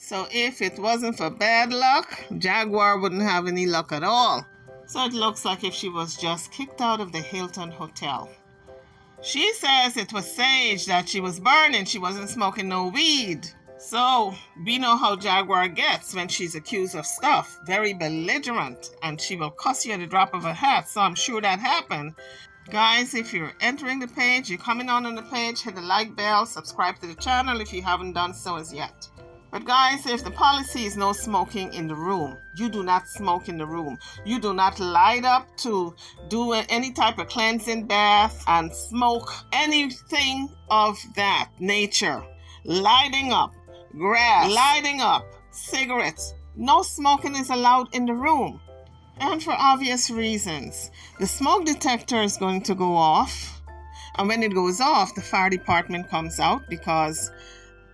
So if it wasn't for bad luck, Jaguar wouldn't have any luck at all. So it looks like if she was just kicked out of the Hilton hotel. She says it was sage that she was burning. She wasn't smoking no weed. So we know how Jaguar gets when she's accused of stuff. Very belligerent. And she will cuss you at the drop of a hat. So I'm sure that happened. Guys, if you're entering the page, you're coming on the page, hit the like bell, subscribe to the channel if you haven't done so as yet. But guys, if the policy is no smoking in the room, you do not smoke in the room. You do not light up to do any type of cleansing bath and smoke anything of that nature. Lighting up, grass, lighting up, cigarettes. No smoking is allowed in the room. And for obvious reasons. The smoke detector is going to go off. And when it goes off, the fire department comes out because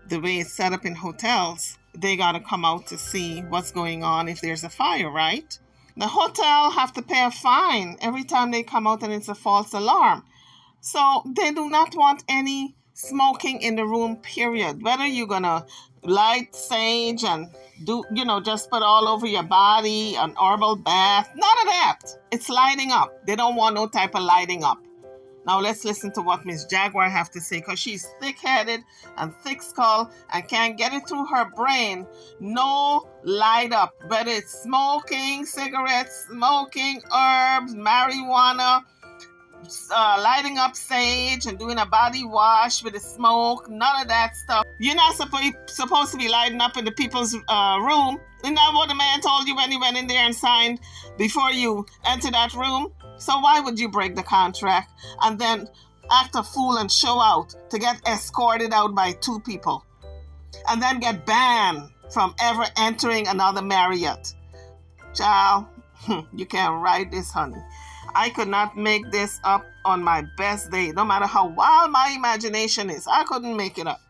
the way it's set up in hotels, they got to come out to see what's going on if there's a fire, right? The hotel have to pay a fine every time they come out and it's a false alarm. So they do not want any smoking in the room, period. Whether you're going to light sage and just put all over your body, an herbal bath, none of that. It's lighting up. They don't want no type of lighting up. Now let's listen to what Miss Jaguar have to say, because she's thick-headed and thick-skulled and can't get it through her brain. No light up, whether it's smoking, cigarettes, smoking, herbs, marijuana, lighting up sage and doing a body wash with the smoke, none of that stuff. You're not supposed to be lighting up in the people's room. Isn't that what the man told you when he went in there and signed before you enter that room? So why would you break the contract and then act a fool and show out to get escorted out by 2 people and then get banned from ever entering another Marriott? Child, you can't write this, honey. I could not make this up on my best day, no matter how wild my imagination is. I couldn't make it up.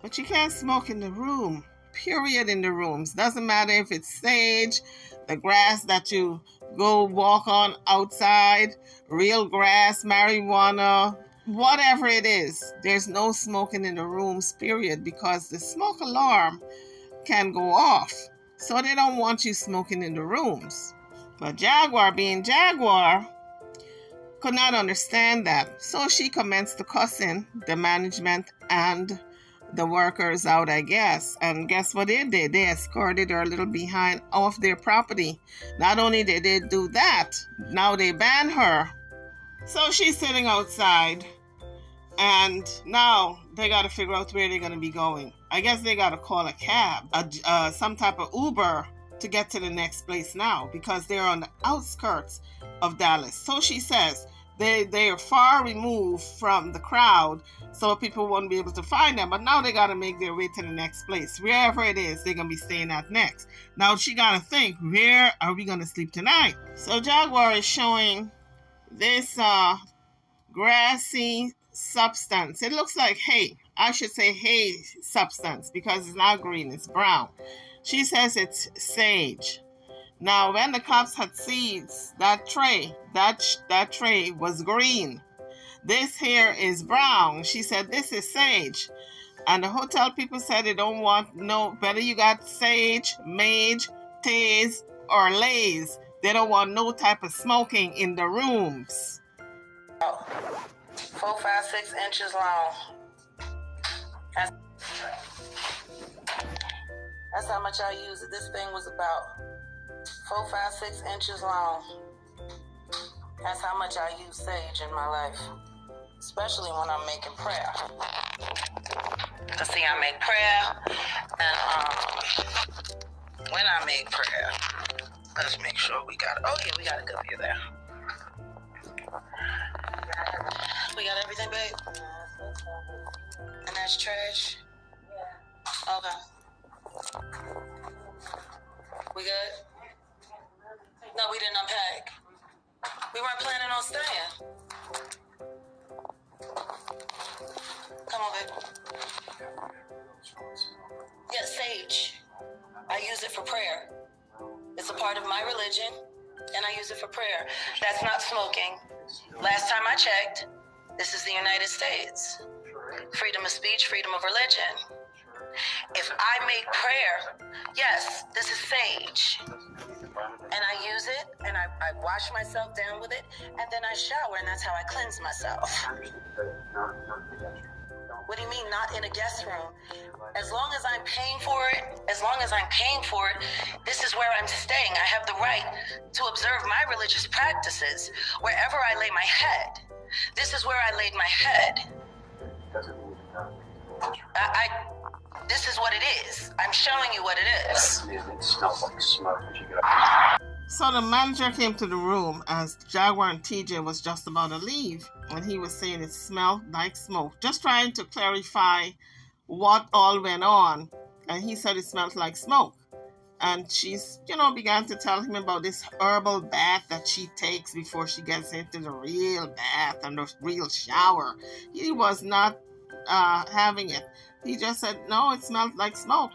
But you can't smoke in the room, period, in the rooms. Doesn't matter if it's sage, the grass that you go walk on outside, real grass, marijuana, whatever it is. There's no smoking in the rooms, period, because the smoke alarm can go off. So they don't want you smoking in the rooms. But Jaguar, being Jaguar, could not understand that. So she commenced to cussing the management and the workers out, I guess. And guess what they did? They escorted her little behind off their property. Not only did they do that, now they banned her. So she's sitting outside, and now they got to figure out where they're going to be going. I guess they got to call a cab, some type of Uber to get to the next place now, because they're on the outskirts of Dallas. So she says they are far removed from the crowd, so people won't be able to find them. But now they got to make their way to the next place. Wherever it is, they're going to be staying at next. Now she got to think, where are we going to sleep tonight? So Jaguar is showing this grassy substance. It looks like hay. I should say hay substance, because it's not green, it's brown. She says it's sage. Now, when the cops had seized that tray was green. This here is brown. She said, this is sage. And the hotel people said they don't want whether you got sage, mage, taze, or lays. They don't want no type of smoking in the rooms. 4, 5, 6 inches long. That's how much I use it. This thing was about 4, 5, 6 inches long. That's how much I use sage in my life, especially when I'm making prayer. Cause see, I make prayer, and when I make prayer, let's make sure we got. Oh yeah, we got a good view there. We got everything, babe. And that's trash. Yeah. Okay. We good? No, we didn't unpack. We weren't planning on staying. Come on, babe. Yeah, sage. I use it for prayer. It's a part of my religion, and I use it for prayer. That's not smoking. Last time I checked, this is the United States. Freedom of speech, freedom of religion. If I make prayer, yes, this is sage. And I use it, and I wash myself down with it, and then I shower, and that's how I cleanse myself. What do you mean, not in a guest room? As long as I'm paying for it, this is where I'm staying. I have the right to observe my religious practices wherever I lay my head. This is where I laid my head. This is what it is. I'm showing you what it is. It smells like smoke. So the manager came to the room as Jaguar and TJ was just about to leave, and he was saying it smelled like smoke, just trying to clarify what all went on. And he said it smelled like smoke. And she's, began to tell him about this herbal bath that she takes before she gets into the real bath and the real shower. He was not having it. He just said, no, it smelled like smoke,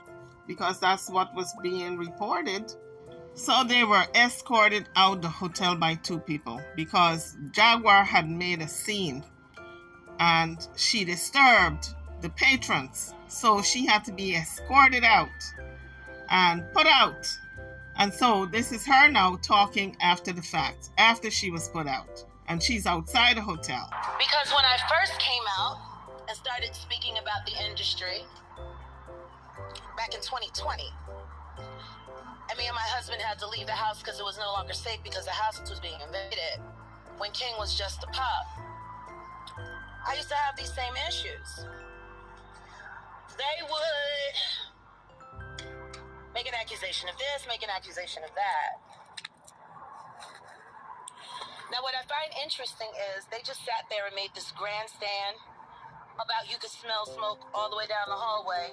because that's what was being reported. So they were escorted out the hotel by two people because Jaguar had made a scene and she disturbed the patrons. So she had to be escorted out and put out. And so this is her now talking after the fact, after she was put out. And she's outside the hotel. Because when I first came out and started speaking about the industry back in 2020, and me and my husband had to leave the house because it was no longer safe because the house was being invaded. When King was just a pup, I used to have these same issues. They would make an accusation of this, make an accusation of that. Now, what I find interesting is they just sat there and made this grandstand about you could smell smoke all the way down the hallway.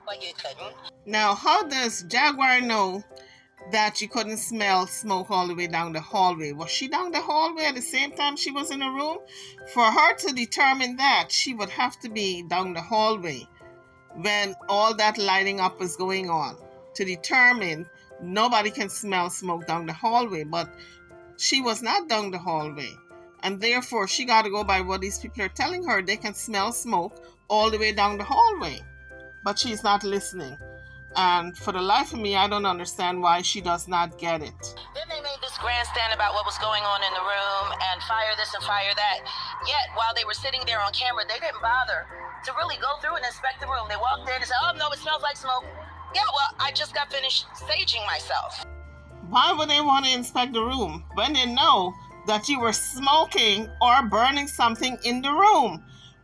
But you couldn't. Now, how does Jaguar know that you couldn't smell smoke all the way down the hallway? Was she down the hallway at the same time she was in the room? For her to determine that, she would have to be down the hallway when all that lighting up was going on. To determine nobody can smell smoke down the hallway, but she was not down the hallway. And therefore, she got to go by what these people are telling her. They can smell smoke all the way down the hallway. But she's not listening. And for the life of me, I don't understand why she does not get it. Then they made this grandstand about what was going on in the room and fire this and fire that. Yet, while they were sitting there on camera, they didn't bother to really go through and inspect the room. They walked in and said, oh, no, it smells like smoke. Yeah, well, I just got finished saging myself. Why would they want to inspect the room when they know that you were smoking or burning something in the room,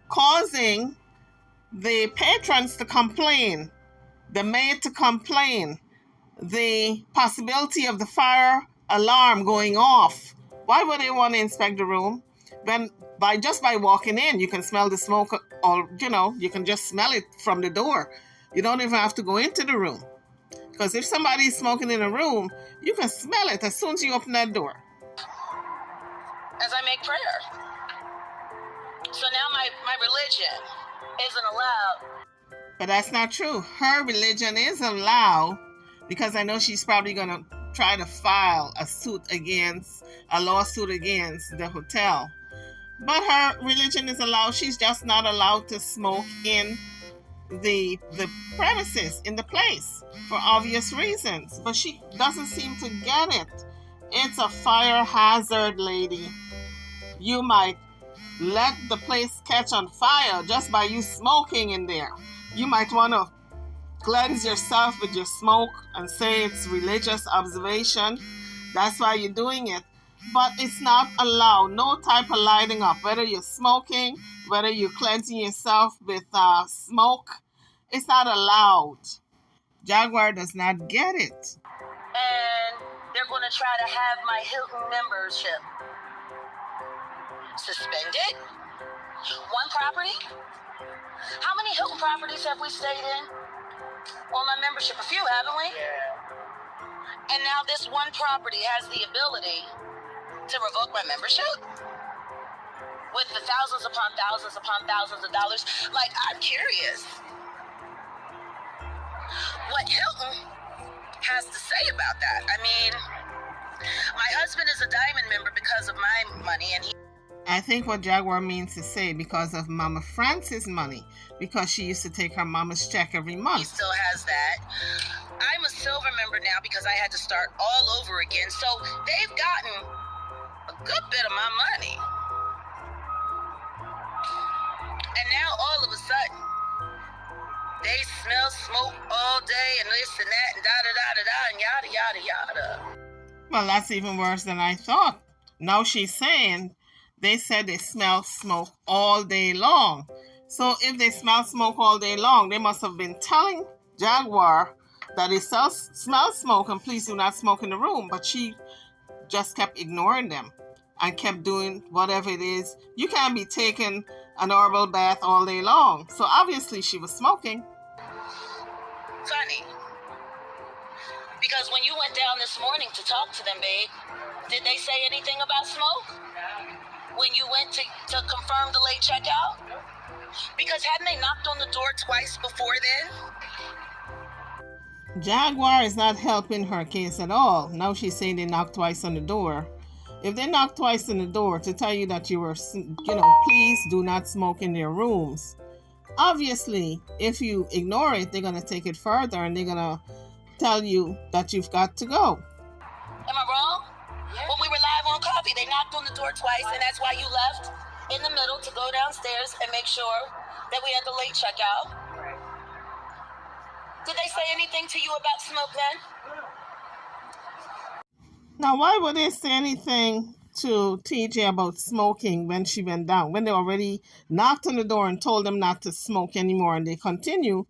causing the patrons to complain, the maid to complain, the possibility of the fire alarm going off? Why would they want to inspect the room when by walking in you can smell the smoke, or you can just smell it from the door? You don't even have to go into the room, because if somebody is smoking in a room, you can smell it as soon as you open that door. As I make prayer. So now my religion isn't allowed. But that's not true. Her religion is allowed, because I know she's probably going to try to file a lawsuit against the hotel. But her religion is allowed. She's just not allowed to smoke in the premises, in the place, for obvious reasons. But she doesn't seem to get it. It's a fire hazard, lady. You might let the place catch on fire just by you smoking in there. You might want to cleanse yourself with your smoke and say it's religious observation. That's why you're doing it. But it's not allowed. No type of lighting up, whether you're smoking, whether you're cleansing yourself with smoke, it's not allowed. Jaguar does not get it. And they're going to try to have my Hilton membership suspended. One property? How many Hilton properties have we stayed in? Well, my membership, a few, haven't we? Yeah. And now this one property has the ability to revoke my membership? With the thousands upon thousands upon thousands of dollars? Like, I'm curious what Hilton has to say about that. I mean, my husband is a diamond member because of my money, and I think what Jaguar means to say because of Mama Francis' money, because she used to take her mama's check every month. He still has that. I'm a silver member now because I had to start all over again. So they've gotten a good bit of my money. And now all of a sudden, they smell smoke all day and this and that and da-da-da-da-da and yada-yada-yada. Well, that's even worse than I thought. Now she's saying they said they smell smoke all day long. So if they smell smoke all day long, they must have been telling Jaguar that they smell smoke and please do not smoke in the room. But she just kept ignoring them and kept doing whatever it is. You can't be taking an herbal bath all day long. So obviously she was smoking. Funny. Because when you went down this morning to talk to them, babe, did they say anything about smoke? When you went to confirm the late checkout? Because hadn't they knocked on the door twice before then? Jaguar is not helping her case at all. Now she's saying they knocked twice on the door. If they knocked twice on the door to tell you that you were, please do not smoke in their rooms. Obviously, if you ignore it, they're going to take it further and they're going to tell you that you've got to go. Am I wrong? When we were live on coffee, they knocked on the door twice, and that's why you left in the middle to go downstairs and make sure that we had the late checkout. Did they say anything to you about smoke then? Now, why would they say anything to TJ about smoking when she went down, when they already knocked on the door and told them not to smoke anymore, and they continue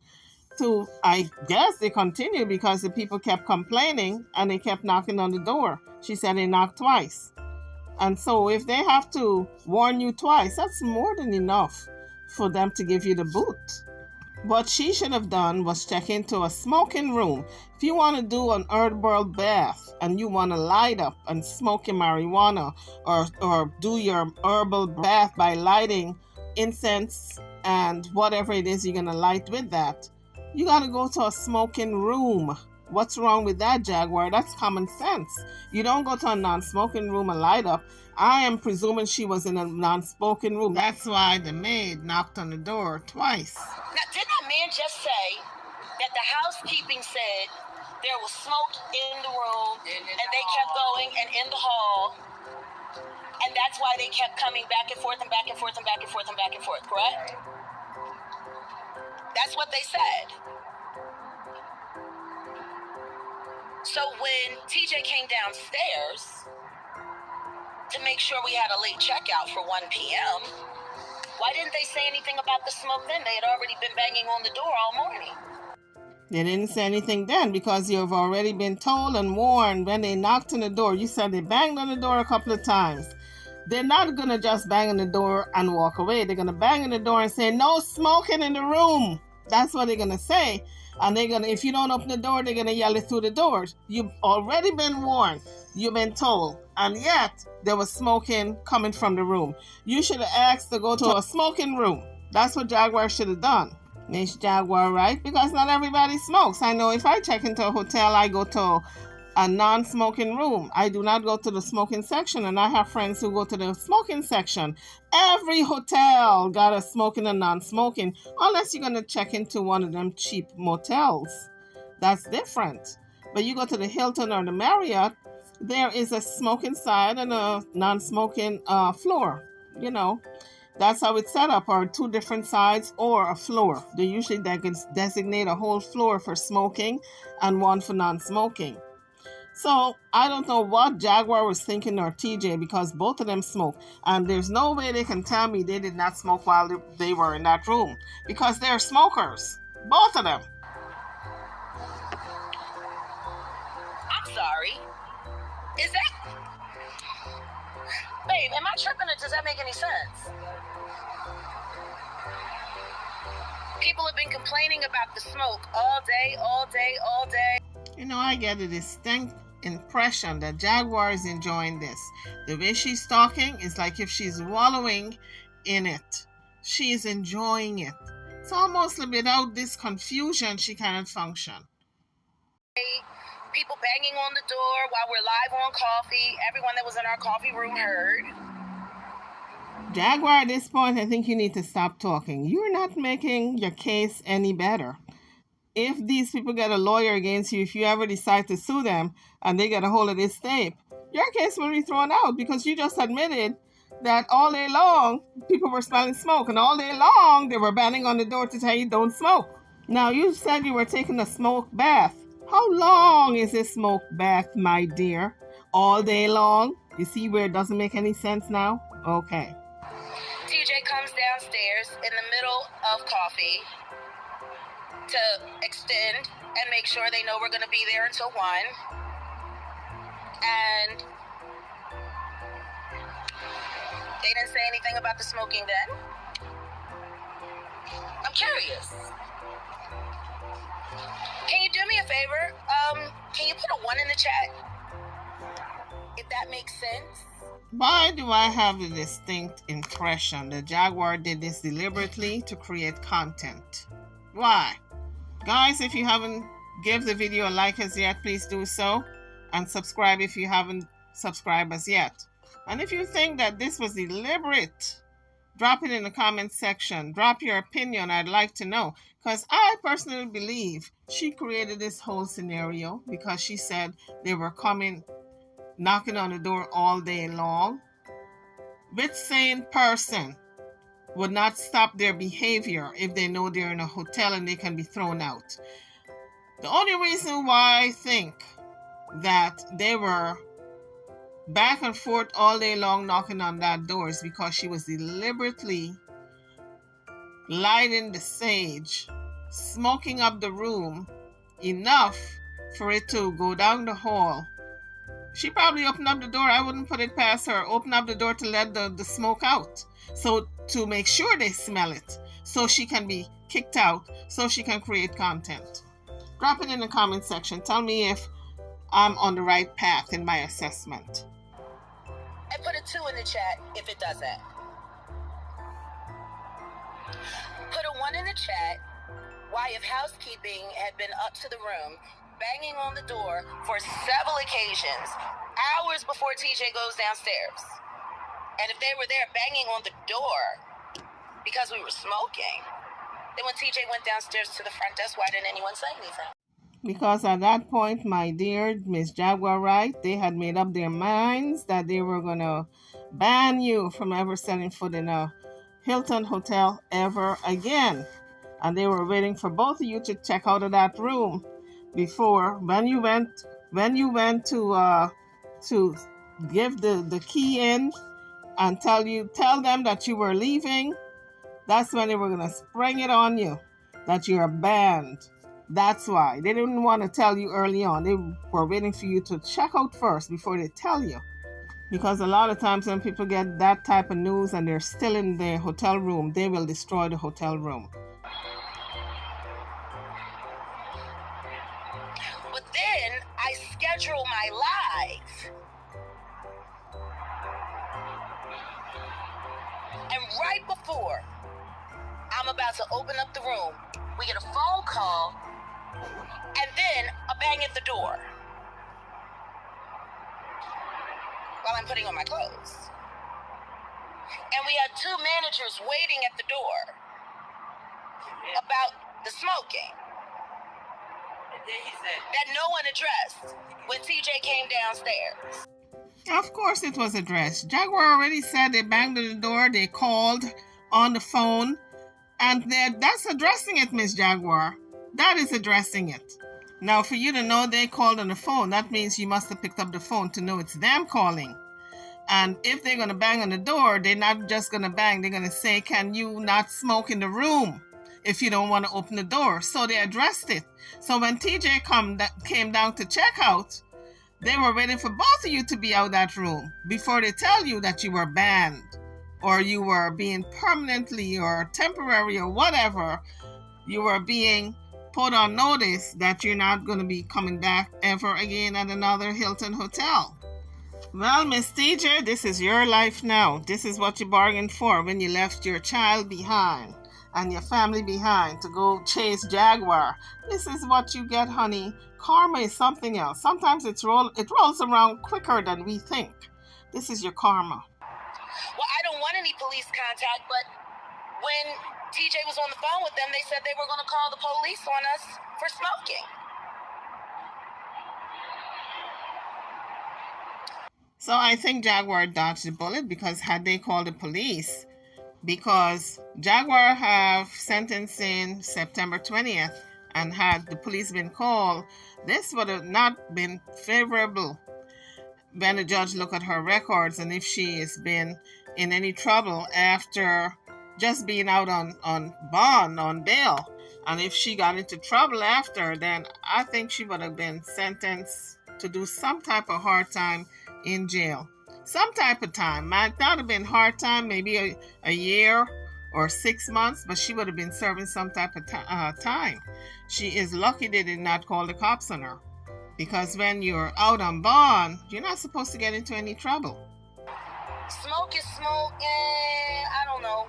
to, I guess they continue because the people kept complaining and they kept knocking on the door. She said they knocked twice. And so if they have to warn you twice, that's more than enough for them to give you the boot. What she should have done was check into a smoking room. If you want to do an herbal bath and you want to light up and smoke your marijuana or do your herbal bath by lighting incense and whatever it is you're going to light with that, you got to go to a smoking room. What's wrong with that, Jaguar? That's common sense. You don't go to a non-smoking room and light up. I am presuming she was in a non-smoking room. That's why the maid knocked on the door twice. Now, did that man just say that the housekeeping said there was smoke in the room and they kept going and in the hall, and that's why they kept coming back and forth and back and forth and back and forth and back and forth, correct? That's what they said. So when TJ came downstairs to make sure we had a late checkout for 1 p.m., why didn't they say anything about the smoke then? They had already been banging on the door all morning. They didn't say anything then because you've already been told and warned when they knocked on the door. You said they banged on the door a couple of times. They're not going to just bang on the door and walk away. They're going to bang on the door and say, no smoking in the room. That's what they're going to say. And they're going to, if you don't open the door, they're going to yell it through the doors. You've already been warned. You've been told. And yet, there was smoking coming from the room. You should have asked to go to a smoking room. That's what Jaguar should have done. Miss Jaguar, right? Because not everybody smokes. I know if I check into a hotel, I go to a non-smoking room. I do not go to the smoking section, and I have friends who go to the smoking section. Every hotel got a smoking and non-smoking, unless you're going to check into one of them cheap motels. That's different. But you go to the Hilton or the Marriott, there is a smoking side and a non-smoking floor. You know, that's how it's set up, or two different sides or a floor. They usually designate a whole floor for smoking and one for non-smoking. So I don't know what Jaguar was thinking or TJ, because both of them smoke. And there's no way they can tell me they did not smoke while they were in that room, because they're smokers. Both of them. I'm sorry. Is that... Babe, am I tripping or does that make any sense? People have been complaining about the smoke all day, all day, all day. You know, I get a distinct impression that Jaguar is enjoying this. The way she's talking is like if she's wallowing in it. She's enjoying it. It's almost like without this confusion, she cannot function. People banging on the door while we're live on coffee. Everyone that was in our coffee room heard. Jaguar, at this point, I think you need to stop talking. You're not making your case any better. If these people get a lawyer against you, if you ever decide to sue them and they get a hold of this tape, your case will be thrown out because you just admitted that all day long people were smelling smoke, and all day long they were banging on the door to tell you don't smoke. Now, you said you were taking a smoke bath. How long is this smoke bath, my dear? All day long? You see where it doesn't make any sense now? Okay. TJ comes downstairs in the middle of coffee to extend and make sure they know we're going to be there until 1. And they didn't say anything about the smoking then. I'm curious. Can you do me a favor? Can you put a 1 in the chat? If that makes sense. Why do I have a distinct impression that Jaguar did this deliberately to create content? Why? Guys, if you haven't given the video a like as yet, please do so. And subscribe if you haven't subscribed as yet. And if you think that this was deliberate, drop it in the comment section. Drop your opinion. I'd like to know. Because I personally believe she created this whole scenario because she said they were coming, knocking on the door all day long. Which sane person would not stop their behavior if they know they're in a hotel and they can be thrown out? The only reason why I think that they were back and forth all day long knocking on that door is because she was deliberately lighting the sage, smoking up the room enough for it to go down the hall. She probably opened up the door. I wouldn't put it past her. Open up the door to let the smoke out. So to make sure they smell it. So she can be kicked out. So she can create content. Drop it in the comment section. Tell me if I'm on the right path in my assessment. And put a 2 in the chat if it does that. Put a 1 in the chat why, if housekeeping had been up to the room, banging on the door for several occasions, hours before TJ goes downstairs. And if they were there banging on the door because we were smoking, then when TJ went downstairs to the front desk, why didn't anyone say anything? Because at that point, my dear Miss Jaguar Wright, they had made up their minds that they were going to ban you from ever setting foot in a Hilton hotel ever again. And they were waiting for both of you to check out of that room before, when you went to give the key in and tell them that you were leaving. That's when they were going to spring it on you that you're banned. That's why. They didn't want to tell you early on. They were waiting for you to check out first before they tell you. Because a lot of times when people get that type of news and they're still in the hotel room, they will destroy the hotel room. But then I schedule my live. And right before I'm about to open up the room, we get a phone call and then a bang at the door while I'm putting on my clothes. And we had 2 managers waiting at the door about the smoking that no one addressed when TJ came downstairs. Of course it was addressed. Jaguar already said they banged at the door, they called on the phone, and that's addressing it, Miss Jaguar. That is addressing it. Now, for you to know they called on the phone, that means you must have picked up the phone to know it's them calling. And if they're going to bang on the door, they're not just going to bang. They're going to say, can you not smoke in the room if you don't want to open the door? So they addressed it. So when TJ came down to check out, they were waiting for both of you to be out that room before they tell you that you were banned or you were being permanently or temporary or whatever. You were being put on notice that you're not going to be coming back ever again at another Hilton hotel. Well, Miss TJ, this is your life now. This is what you bargained for when you left your child behind and your family behind to go chase Jaguar. This is what you get, honey. Karma is something else. Sometimes it rolls around quicker than we think. This is your karma. Well, I don't want to any police contact, but when TJ was on the phone with them, they said they were going to call the police on us for smoking. So I think Jaguar dodged the bullet, because had they called the police, because Jaguar have sentencing September 20th, and had the police been called, this would have not been favorable when the judge look at her records, and if she has been in any trouble after just being out on bond, on bail, and if she got into trouble after, then I think she would have been sentenced to do some type of hard time in jail. Some type of time. Might not have been hard time, maybe a year or 6 months, but she would have been serving some type of time. She is lucky they did not call the cops on her, because when you're out on bond, you're not supposed to get into any trouble. Smoke is smoke, and I don't know.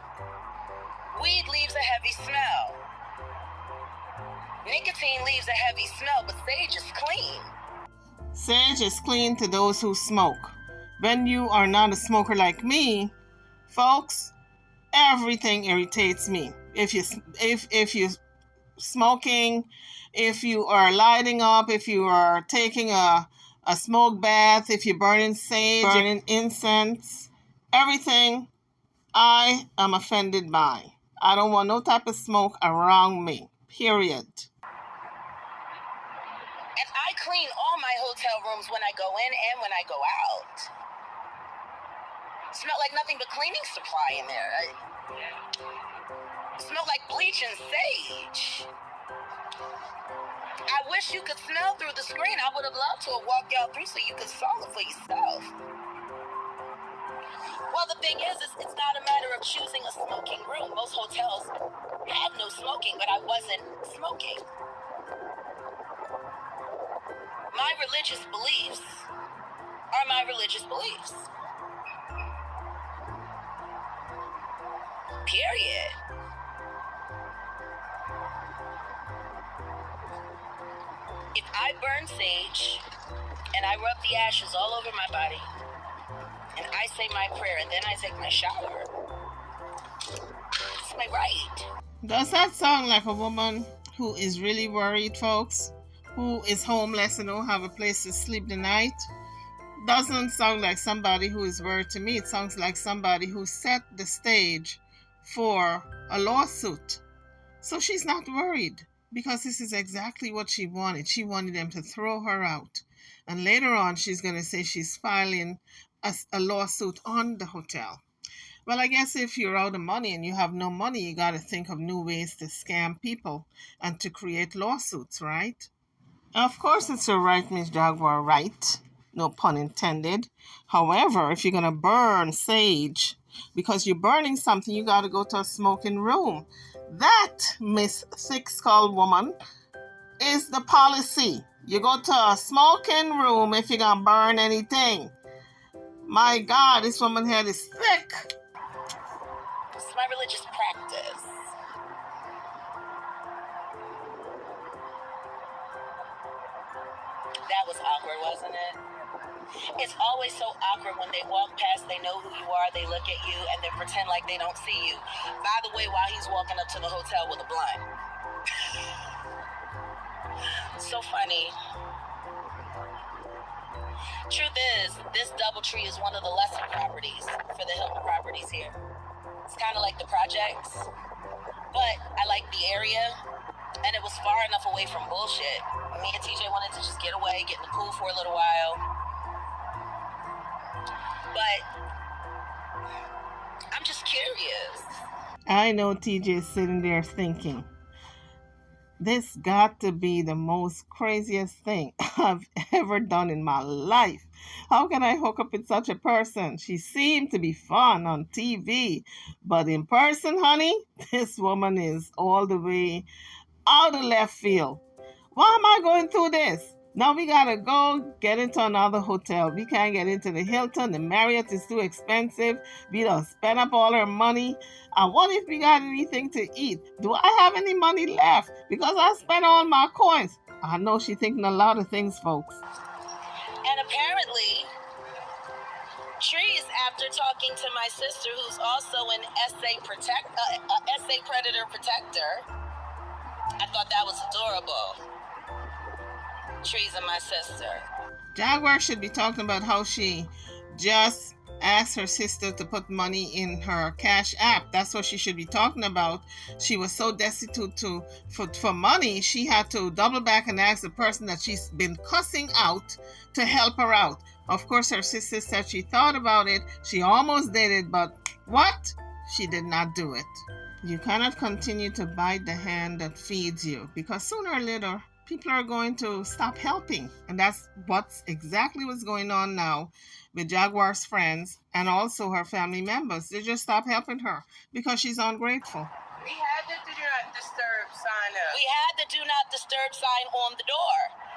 Weed leaves a heavy smell. Nicotine leaves a heavy smell, but sage is clean. Sage is clean to those who smoke. When you are not a smoker like me, folks, everything irritates me. If you smoking, if you are lighting up, if you are taking a smoke bath, if you're burning sage, burning incense, everything I am offended by. I don't want no type of smoke around me, period. And I clean all my hotel rooms when I go in and when I go out. Smell like nothing but cleaning supply in there. Smell like bleach and sage. I wish you could smell through the screen. I would have loved to have walked y'all through so you could smell it for yourself. Well, the thing is, it's not a matter of choosing a smoking room. Most hotels have no smoking, but I wasn't smoking. My religious beliefs are my religious beliefs. Period. If I burn sage and I rub the ashes all over my body and I say my prayer and then I take my shower, it's my right. Does that sound like a woman who is really worried, folks? Who is homeless and don't have a place to sleep the night? Doesn't sound like somebody who is worried to me. It sounds like somebody who set the stage for a lawsuit. So she's not worried, because this is exactly what she wanted. She wanted them to throw her out. And later on, she's going to say she's filing a lawsuit on the hotel. Well, I guess if you're out of money and you have no money, you got to think of new ways to scam people and to create lawsuits, right? Of course, it's your right, Miss Jaguar, right? No pun intended. However, if you're going to burn sage, because you're burning something, you got to go to a smoking room. That, Miss Thick Skull Woman, is the policy. You go to a smoking room if you're going to burn anything. My God, this woman's head is thick. It's my religious practice. That was awkward, wasn't it? It's always so awkward when they walk past, they know who you are, they look at you, and then pretend like they don't see you. By the way, while he's walking up to the hotel with a blunt. So funny. Truth is, this DoubleTree is one of the lesser properties for the Hilton properties here. It's kind of like the projects, but I like the area, and it was far enough away from bullshit. Me and TJ wanted to just get away, get in the pool for a little while. But I'm just curious. I know TJ is sitting there thinking, this got to be the most craziest thing I've ever done in my life. How can I hook up with such a person? She seemed to be fun on TV, but in person, honey, this woman is all the way out of left field. Why am I going through this? Now we gotta go get into another hotel. We can't get into the Hilton. The Marriott is too expensive. We don't spend up all our money. And what if we got anything to eat? Do I have any money left? Because I spent all my coins. I know she's thinking a lot of things, folks. And apparently, Tree is after talking to my sister, who's also an SA predator protector, I thought that was adorable. Treason my sister. Jaguar should be talking about how she just asked her sister to put money in her Cash App. That's what she should be talking about. She was so destitute for money, she had to double back and ask the person that she's been cussing out to help her out. Of course, her sister said she thought about it. She almost did it, but what? She did not do it. You cannot continue to bite the hand that feeds you, because sooner or later, people are going to stop helping. And that's exactly what's going on now with Jaguar's friends and also her family members. They just stop helping her because she's ungrateful. We had the do not disturb sign up. We had the do not disturb sign on the door.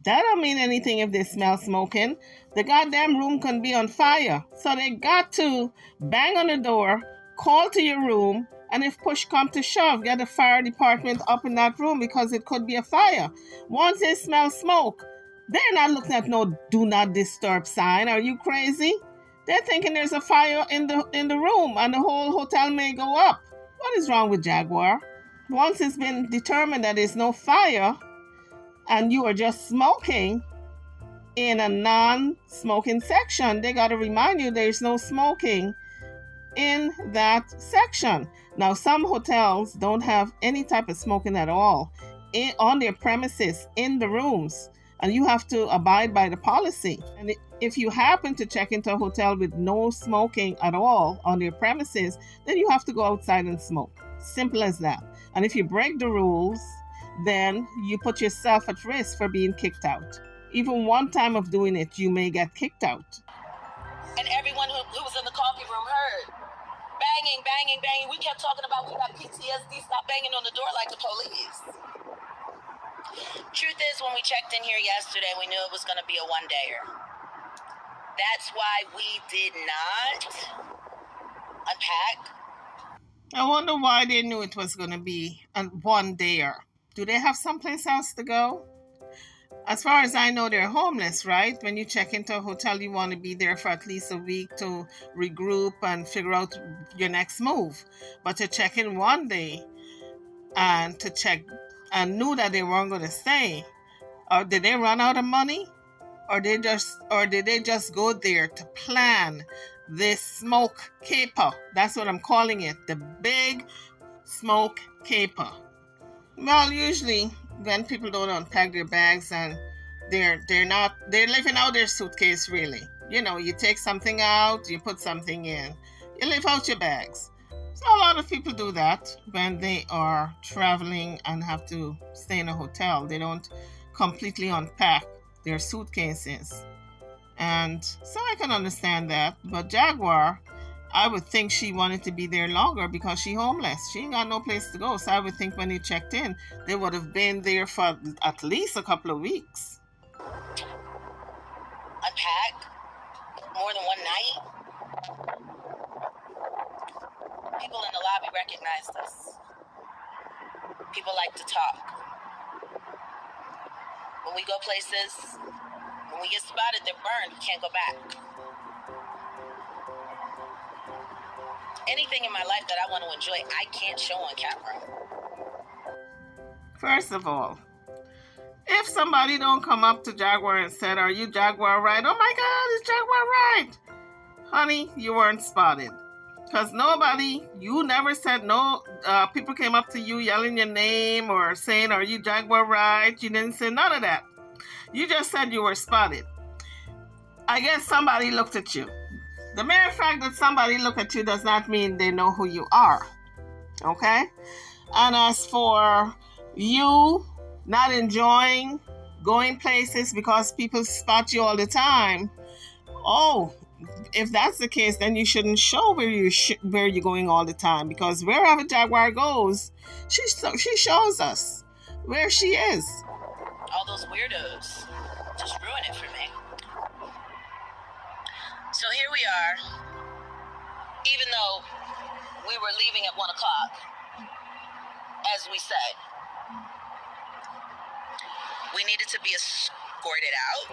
That don't mean anything if they smell smoking. The goddamn room can be on fire. So they got to bang on the door, call to your room, and if push come to shove, get the fire department up in that room because it could be a fire. Once they smell smoke, they're not looking at no do not disturb sign. Are you crazy? They're thinking there's a fire in the room and the whole hotel may go up. What is wrong with Jaguar? Once it's been determined that there's no fire and you are just smoking in a non-smoking section, they got to remind you there's no smoking in that section. Now, some hotels don't have any type of smoking at all on their premises, in the rooms, and you have to abide by the policy. And if you happen to check into a hotel with no smoking at all on their premises, then you have to go outside and smoke. Simple as that. And if you break the rules, then you put yourself at risk for being kicked out. Even one time of doing it, you may get kicked out. And everyone who was in the coffee room heard. Banging, banging, banging. We kept talking about we got PTSD. Stop banging on the door like the police. Truth is, when we checked in here yesterday, we knew it was going to be a one-dayer. That's why we did not unpack. I wonder why they knew it was going to be a one-dayer. Do they have someplace else to go? As far as I know, they're homeless, right? When you check into a hotel, you want to be there for at least a week to regroup and figure out your next move. But to check in one day and to check and knew that they weren't going to stay, or did they run out of money? Or did they just go there to plan this smoke caper? That's what I'm calling it, the big smoke caper. Well, usually when people don't unpack their bags and they're living out their suitcase, really. You know, you take something out, you put something in, you leave out your bags. So a lot of people do that when they are traveling and have to stay in a hotel. They don't completely unpack their suitcases. And so I can understand that. But Jaguar, I would think she wanted to be there longer because she's homeless. She ain't got no place to go. So I would think when they checked in, they would have been there for at least a couple of weeks. Unpack? More than one night? People in the lobby recognized us. People like to talk. When we go places, when we get spotted, they're burned. We can't go back. Anything in my life that I want to enjoy, I can't show on camera. First of all, if somebody don't come up to Jaguar and said, "Are you Jaguar right?" "Oh my God, it's Jaguar right." Honey, you weren't spotted. Because you never said no, people came up to you yelling your name or saying, "Are you Jaguar right?" You didn't say none of that. You just said you were spotted. I guess somebody looked at you. The mere fact that somebody looked at you does not mean they know who you are. Okay? And as for you not enjoying going places because people spot you all the time, if that's the case, then you shouldn't show where you're going all the time, because wherever Jaguar goes, she shows us where she is. All those weirdos just ruin it for me. So here we are, even though we were leaving at 1 o'clock, as we said. We needed to be escorted out.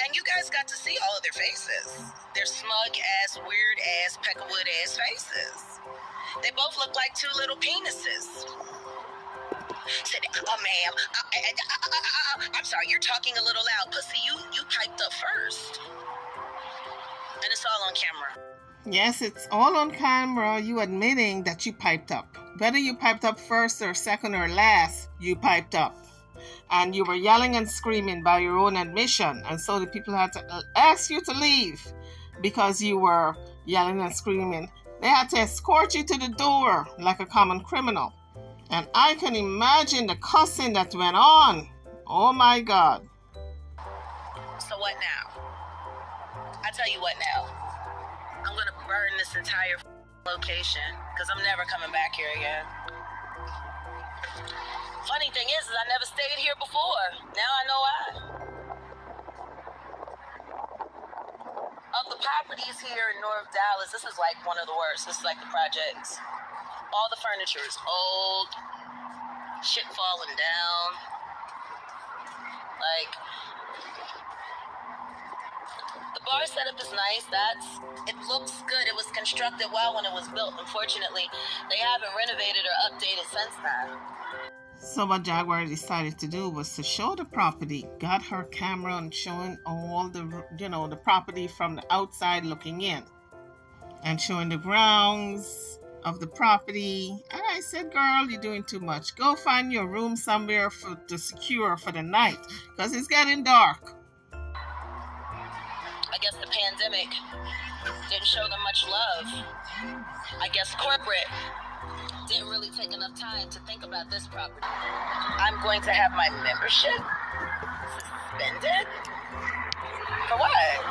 And you guys got to see all of their faces. Their smug-ass, weird-ass, Peckerwood-ass faces. They both look like two little penises. Said, oh, ma'am, I'm sorry, you're talking a little loud. Pussy, you piped up first. And it's all on camera. Yes, it's all on camera, you admitting that you piped up. Whether you piped up first or second or last, you piped up. And you were yelling and screaming by your own admission. And so the people had to ask you to leave because you were yelling and screaming. They had to escort you to the door like a common criminal. And I can imagine the cussing that went on. Oh my God. So what now? I tell you what now. I'm going to burn this entire location because I'm never coming back here again. Funny thing is I never stayed here before. Now I know why. Of the properties here in North Dallas, this is like one of the worst. This is like the projects. All the furniture is old, shit falling down. Like, the bar setup is nice. It looks good. It was constructed well when it was built. Unfortunately, they haven't renovated or updated since then. So what Jaguar decided to do was to show the property, got her camera and showing all the property from the outside looking in and showing the grounds of the property. And I said, girl, you're doing too much. Go find your room somewhere to secure for the night because it's getting dark. I guess the pandemic didn't show them much love. I guess corporate didn't really take enough time to think about this property. I'm going to have my membership suspended? For what?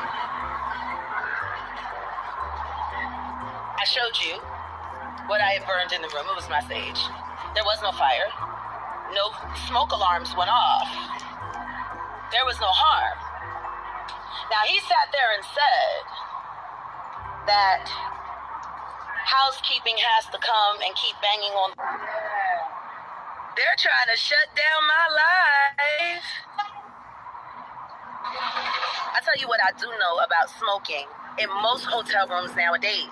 I showed you what I had burned in the room. It was my sage. There was no fire. No smoke alarms went off. There was no harm. Now, he sat there and said that housekeeping has to come and keep banging on. They're trying to shut down my life. I tell you what I do know about smoking in most hotel rooms nowadays.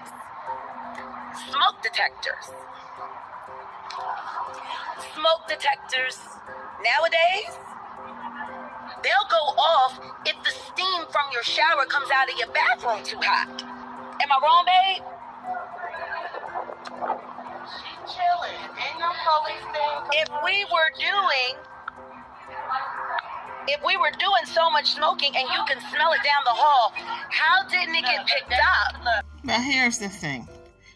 Smoke detectors. Smoke detectors nowadays, they'll go off if the steam from your shower comes out of your bathroom too hot. Am I wrong, babe? She's chilling. Ain't no police thing. If we were doing so much smoking and you can smell it down the hall, how didn't it get picked up? But here's the thing.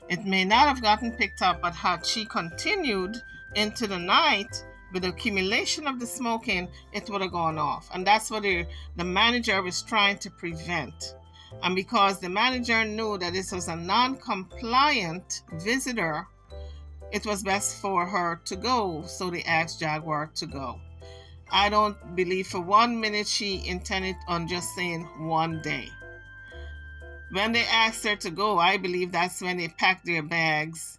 It may not have gotten picked up, but had she continued into the night with the accumulation of the smoking, it would have gone off. And that's what the manager was trying to prevent. And because the manager knew that this was a non-compliant visitor, it was best for her to go. So they asked Jaguar to go. I don't believe for 1 minute she intended on just saying one day. When they asked her to go, I believe that's when they packed their bags.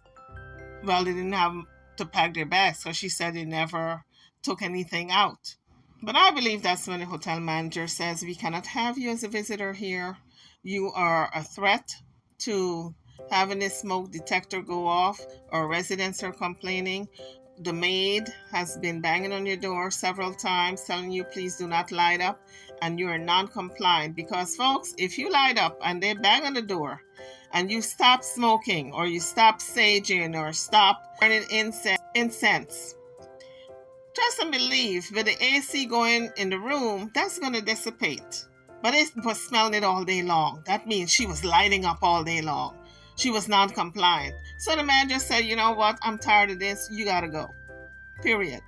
Well, they didn't have to pack their bags, so she said they never took anything out. But I believe that's when the hotel manager says, we cannot have you as a visitor here. You are a threat to having this smoke detector go off, or residents are complaining. The maid has been banging on your door several times telling you please do not light up, and you are non-compliant. Because folks, if you light up and they bang on the door and you stop smoking or you stop saging or stop burning incense, trust and believe with the AC going in the room, that's going to dissipate. But it was smelling it all day long. That means she was lighting up all day long. She was non-compliant. So the man just said, you know what, I'm tired of this. You got to go. Period.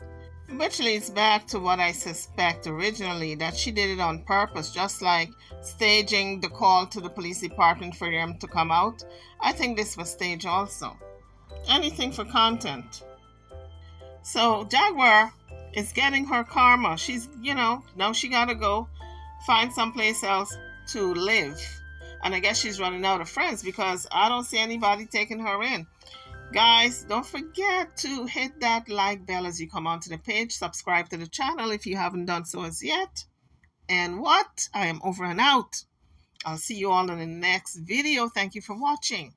Which leads back to what I suspect originally, that she did it on purpose, just like staging the call to the police department for them to come out. I think this was staged also. Anything for content. So Jaguar is getting her karma. She's, now she got to go find someplace else to live. And I guess she's running out of friends because I don't see anybody taking her in. Guys, don't forget to hit that like bell as you come onto the page. Subscribe to the channel if you haven't done so as yet. And what? I am over and out. I'll see you all in the next video. Thank you for watching.